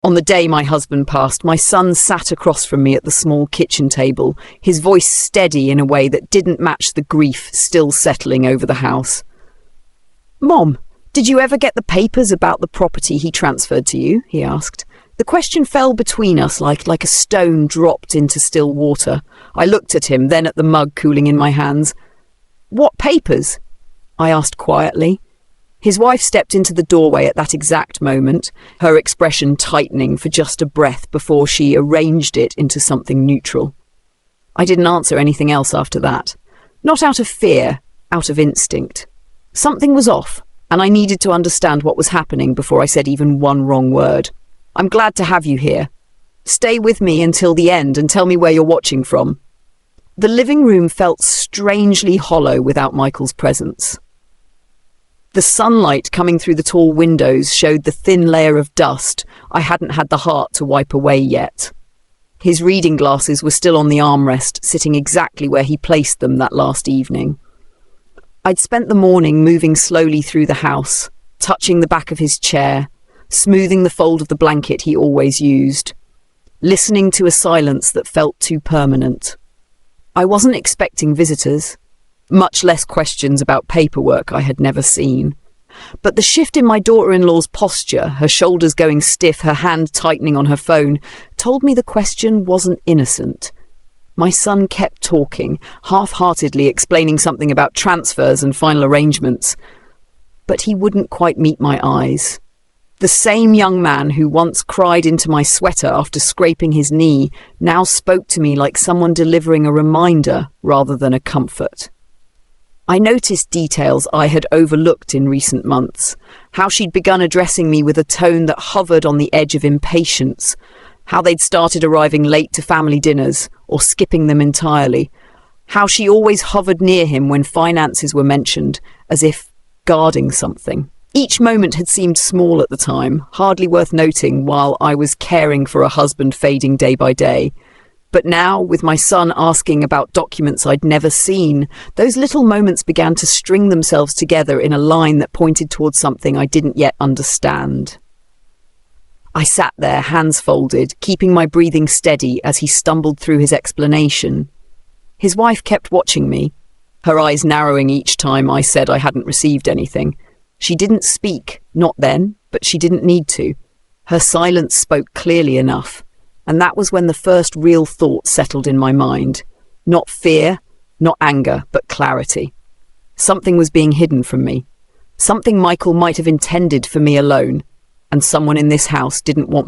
On the day my husband passed, my son sat across from me at the small kitchen table, his voice steady in a way that didn't match the grief still settling over the house. "Mom, did you ever get the papers about the property he transferred to you?" he asked. The question fell between us like a stone dropped into still water. I looked at him, then at the mug cooling in my hands. "What papers?" I asked quietly. His wife stepped into the doorway at that exact moment, her expression tightening for just a breath before she arranged it into something neutral. I didn't answer anything else after that. Not out of fear, out of instinct. Something was off, and I needed to understand what was happening before I said even one wrong word. "I'm glad to have you here. Stay with me until the end and tell me where you're watching from." The living room felt strangely hollow without Michael's presence. The sunlight coming through the tall windows showed the thin layer of dust I hadn't had the heart to wipe away yet. His reading glasses were still on the armrest, sitting exactly where he placed them that last evening. I'd spent the morning moving slowly through the house, touching the back of his chair, smoothing the fold of the blanket he always used, listening to a silence that felt too permanent. I wasn't expecting visitors, much less questions about paperwork I had never seen. But the shift in my daughter-in-law's posture, her shoulders going stiff, her hand tightening on her phone, told me the question wasn't innocent. My son kept talking, half-heartedly explaining something about transfers and final arrangements. But he wouldn't quite meet my eyes. The same young man who once cried into my sweater after scraping his knee now spoke to me like someone delivering a reminder rather than a comfort. I noticed details I had overlooked in recent months, how she'd begun addressing me with a tone that hovered on the edge of impatience, how they'd started arriving late to family dinners or skipping them entirely, how she always hovered near him when finances were mentioned, as if guarding something. Each moment had seemed small at the time, hardly worth noting while I was caring for a husband fading day by day. But now, with my son asking about documents I'd never seen, those little moments began to string themselves together in a line that pointed towards something I didn't yet understand. I sat there, hands folded, keeping my breathing steady as he stumbled through his explanation. His wife kept watching me, her eyes narrowing each time I said I hadn't received anything. She didn't speak, not then, but she didn't need to. Her silence spoke clearly enough. And that was when the first real thought settled in my mind. Not fear, not anger, but clarity. Something was being hidden from me. Something Michael might have intended for me alone, and someone in this house didn't want